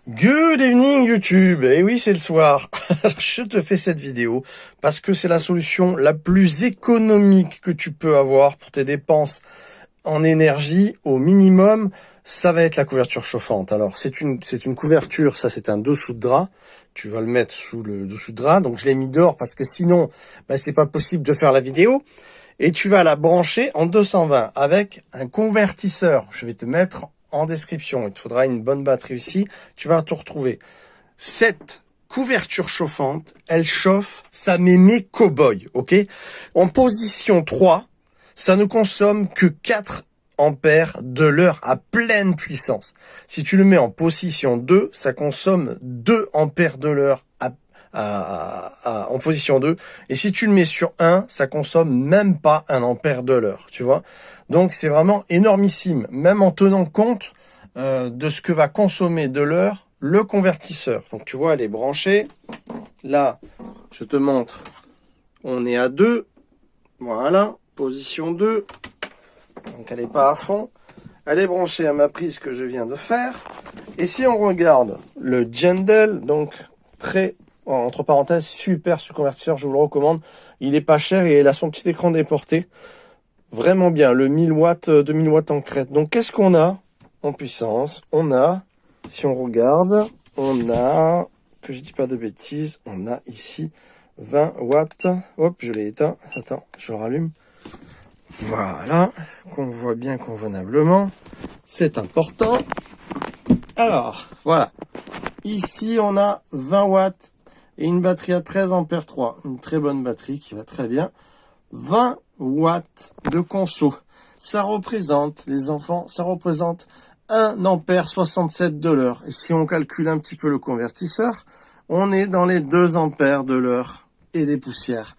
Good evening YouTube, et oui c'est le soir. Je te fais cette vidéo parce que c'est la solution la plus économique que tu peux avoir pour tes dépenses en énergie au minimum. Ça va être la couverture chauffante. Alors c'est une couverture, ça c'est un dessous de drap. Tu vas le mettre sous le dessous de drap, donc je l'ai mis dehors parce que sinon c'est pas possible de faire la vidéo. Et tu vas la brancher en 220 avec un convertisseur. Je vais te mettre en description. Il te faudra une bonne batterie ici. Tu vas tout retrouver. Cette couverture chauffante, elle chauffe, ça m'émet cow-boy, ok? En position 3, ça ne consomme que 4 ampères de l'heure à pleine puissance. Si tu le mets en position 2, ça consomme 2 ampères de l'heure en position 2. Et si tu le mets sur 1, ça consomme même pas 1 ampère de l'heure, tu vois. Donc c'est vraiment énormissime, même en tenant compte de ce que va consommer de l'heure le convertisseur. Donc tu vois, elle est branchée. Là, je te montre, on est à 2. Voilà, position 2. Donc elle n'est pas à fond. Elle est branchée à ma prise que je viens de faire. Et si on regarde le Gendel, donc très, entre parenthèses, super ce convertisseur, je vous le recommande. Il est pas cher et il a son petit écran déporté. Vraiment bien, le 1000 watts, 2000 watts en crête. Donc qu'est-ce qu'on a en puissance? On a, si on regarde, on a, que je dis pas de bêtises, on a ici 20 watts. Hop, je l'ai éteint. Attends, je rallume. Voilà, qu'on voit bien convenablement. C'est important. Alors, voilà. Ici, on a 20 watts et une batterie à 13 ampères 3. Une très bonne batterie qui va très bien. 20 watts de conso. Ça représente, les enfants, ça représente 1 ampère 67 de l'heure. Et si on calcule un petit peu le convertisseur, on est dans les 2 ampères de l'heure et des poussières.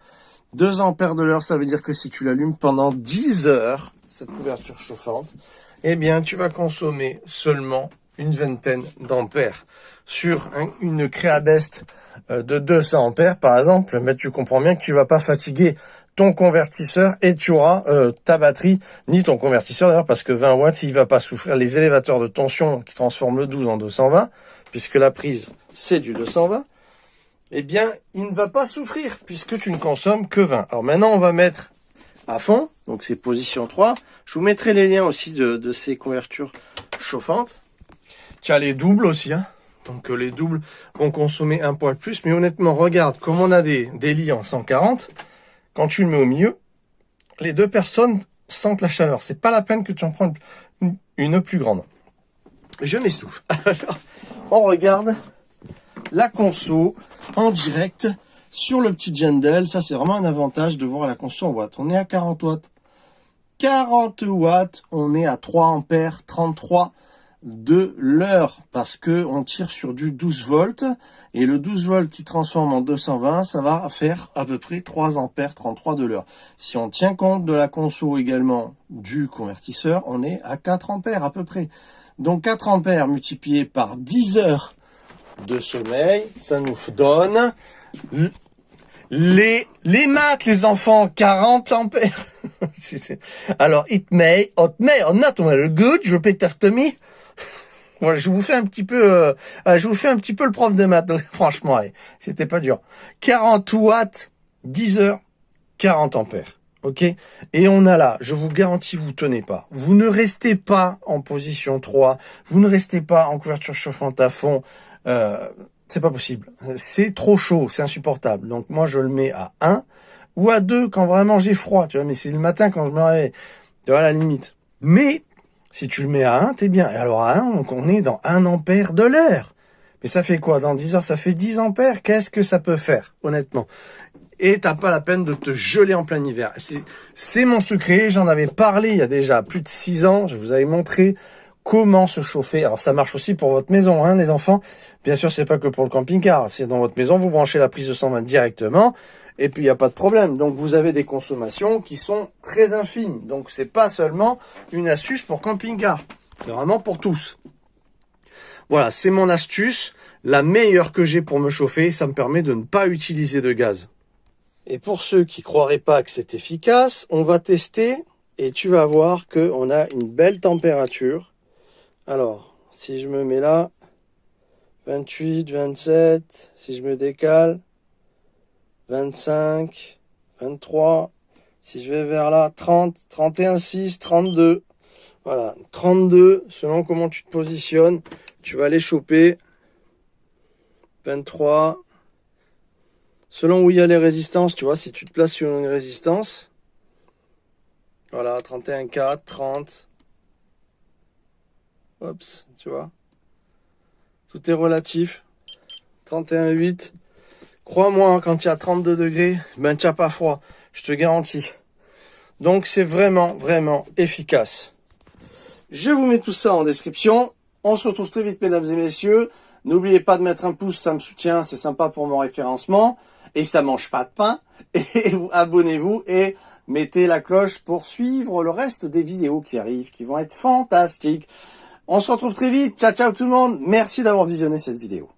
2 ampères de l'heure, ça veut dire que si tu l'allumes pendant 10 heures, cette couverture chauffante, eh bien, tu vas consommer seulement une vingtaine d'ampères. Sur une Creabest de 200 ampères, par exemple, mais tu comprends bien que tu vas pas fatiguer ton convertisseur et tu auras ta batterie, ni ton convertisseur d'ailleurs, parce que 20 watts, il va pas souffrir les élévateurs de tension qui transforment le 12 en 220, puisque la prise, c'est du 220. Eh bien, il ne va pas souffrir puisque tu ne consommes que 20. Alors maintenant, on va mettre à fond, donc c'est position 3. Je vous mettrai les liens aussi de ces couvertures chauffantes. Tu as les doubles aussi, hein. Donc les doubles vont consommer un poil plus, mais honnêtement, regarde, comme on a des lits en 140, quand tu le mets au milieu, les deux personnes sentent la chaleur. C'est pas la peine que tu en prennes une plus grande. Je m'essouffle. Alors, on regarde la conso en direct sur le petit Gendel. Ça, c'est vraiment un avantage de voir la conso en watts. On est à 40 watts. 40 watts, on est à 3 ampères 33 de l'heure parce que on tire sur du 12 volts et le 12 volts qui transforme en 220, ça va faire à peu près 3 ampères 33 de l'heure. Si on tient compte de la conso également du convertisseur, on est à 4 ampères à peu près. Donc 4 ampères multiplié par 10 heures de sommeil, ça nous donne les maths, les enfants, 40 ampères. Alors, it may or not very good, je répète after me. Voilà, je vous fais un petit peu le prof de maths, franchement, c'était pas dur. 40 watts, 10 heures, 40 ampères. Ok? Et on a là, je vous garantis, vous tenez pas. Vous ne restez pas en position 3, vous ne restez pas en couverture chauffante à fond, c'est pas possible. C'est trop chaud, c'est insupportable. Donc moi je le mets à 1 ou à 2 quand vraiment j'ai froid, tu vois, mais c'est le matin quand je me réveille, tu vois, à la limite. Mais si tu le mets à 1, t'es bien. Et alors à 1, on est dans 1 ampère de l'heure. Mais ça fait quoi? Dans 10 heures, ça fait 10 ampères. Qu'est-ce que ça peut faire, honnêtement? Et t'as pas la peine de te geler en plein hiver. C'est mon secret, j'en avais parlé il y a déjà plus de 6 ans, je vous avais montré comment se chauffer. Alors ça marche aussi pour votre maison, hein, les enfants. Bien sûr, c'est pas que pour le camping-car. C'est dans votre maison, vous branchez la prise de 120 directement, et puis il n'y a pas de problème. Donc vous avez des consommations qui sont très infimes. Donc c'est pas seulement une astuce pour camping-car, c'est vraiment pour tous. Voilà, c'est mon astuce, la meilleure que j'ai pour me chauffer. Ça me permet de ne pas utiliser de gaz. Et pour ceux qui croiraient pas que c'est efficace, on va tester et tu vas voir qu'on a une belle température. Alors, si je me mets là, 28, 27, si je me décale, 25, 23, si je vais vers là, 30, 31, 6, 32. Voilà, 32, selon comment tu te positionnes, tu vas aller choper. 23. Selon où il y a les résistances, tu vois, si tu te places sur une résistance, voilà, 31, 4, 30. Oups, tu vois. Tout est relatif. 31, 8. Crois-moi, quand il y a 32 degrés, ben tu n'as pas froid. Je te garantis. Donc c'est vraiment, vraiment efficace. Je vous mets tout ça en description. On se retrouve très vite, mesdames et messieurs. N'oubliez pas de mettre un pouce, ça me soutient, c'est sympa pour mon référencement. Et ça mange pas de pain. Et abonnez-vous et mettez la cloche pour suivre le reste des vidéos qui arrivent, qui vont être fantastiques. On se retrouve très vite. Ciao, ciao tout le monde. Merci d'avoir visionné cette vidéo.